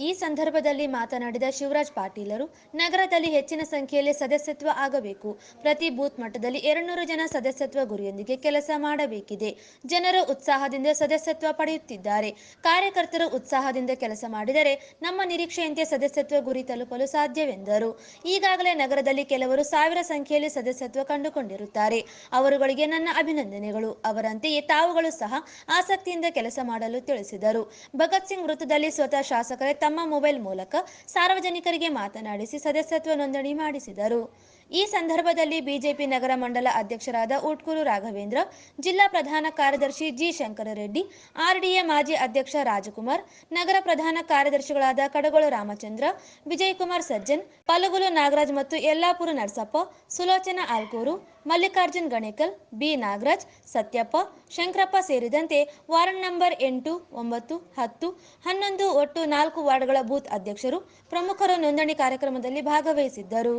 ಈ ಸಂದರ್ಭದಲ್ಲಿ ಮಾತನಾಡಿದ ಶಿವರಾಜ್ ಪಾಟೀಲರು, ನಗರದಲ್ಲಿ ಹೆಚ್ಚಿನ ಸಂಖ್ಯೆಯಲ್ಲಿ ಸದಸ್ಯತ್ವ ಆಗಬೇಕು. ಪ್ರತಿ ಬೂತ್ ಮಟ್ಟದಲ್ಲಿ 200 ಜನ ಸದಸ್ಯತ್ವ ಗುರಿಯೊಂದಿಗೆ ಕೆಲಸ ಮಾಡಬೇಕಿದೆ. ಜನರು ಉತ್ಸಾಹದಿಂದ ಸದಸ್ಯತ್ವ ಪಡೆಯುತ್ತಿದ್ದಾರೆ. ಕಾರ್ಯಕರ್ತರು ಉತ್ಸಾಹದಿಂದ ಕೆಲಸ ಮಾಡಿದರೆ ನಮ್ಮ ನಿರೀಕ್ಷೆಯಂತೆ ಸದಸ್ಯತ್ವ ಗುರಿ ತಲುಪಲು ಸಾಧ್ಯವೆಂದರು. ಈಗಾಗಲೇ ನಗರದಲ್ಲಿ ಕೆಲವರು ಸಾವಿರ ಸಂಖ್ಯೆಯಲ್ಲಿ ಸದಸ್ಯತ್ವ ಕಂಡುಕೊಂಡಿರುತ್ತಾರೆ. ಅವರುಗಳಿಗೆ ನನ್ನ ಅಭಿನಂದನೆಗಳು. ಅವರಂತೆಯೇ ತಾವುಗಳು ಸಹ ಆಸಕ್ತಿಯಿಂದ ಕೆಲಸ ಮಾಡಲು ತಿಳಿಸಿದರು. ಭಗತ್ ಸಿಂಗ್ ವೃತ್ತದಲ್ಲಿ ಸ್ವತಃ ಶಾಸಕರೇ ತಮ್ಮ ಮೊಬೈಲ್ ಮೂಲಕ ಸಾರ್ವಜನಿಕರಿಗೆ ಮಾತನಾಡಿಸಿ ಸದಸ್ಯತ್ವ ನೋಂದಣಿ ಮಾಡಿಸಿದರು. ಈ ಸಂದರ್ಭದಲ್ಲಿ ಬಿಜೆಪಿ ನಗರ ಮಂಡಲ ಅಧ್ಯಕ್ಷರಾದ ಊಟ್ಕೂರು ರಾಘವೇಂದ್ರ, ಜಿಲ್ಲಾ ಪ್ರಧಾನ ಕಾರ್ಯದರ್ಶಿ ಜಿ ಶಂಕರರೆಡ್ಡಿ, ಆರ್ಡಿಎ ಮಾಜಿ ಅಧ್ಯಕ್ಷ ರಾಜಕುಮಾರ್, ನಗರ ಪ್ರಧಾನ ಕಾರ್ಯದರ್ಶಿಗಳಾದ ಕಡಗೋಳು ರಾಮಚಂದ್ರ, ವಿಜಯಕುಮಾರ್ ಸಜ್ಜನ್, ಪಲಗುಲು ನಾಗರಾಜ್ ಮತ್ತು ಯಲ್ಲಾಪುರ ನರಸಪ್ಪ, ಸುಲೋಚನಾ ಆಲ್ಕೂರು, ಮಲ್ಲಿಕಾರ್ಜುನ್ ಗಣೇಕಲ್, ಬಿ ನಾಗರಾಜ್, ಸತ್ಯಪ್ಪ, ಶಂಕರಪ್ಪ ಸೇರಿದಂತೆ ವಾರ್ಡ್ ನಂಬರ್ 8, 9, 10, 11 ಒಟ್ಟು 4 ವಾರ್ಡ್ಗಳ ಬೂತ್ ಅಧ್ಯಕ್ಷರು, ಪ್ರಮುಖರು ನೋಂದಣಿ ಕಾರ್ಯಕ್ರಮದಲ್ಲಿ ಭಾಗವಹಿಸಿದ್ದರು.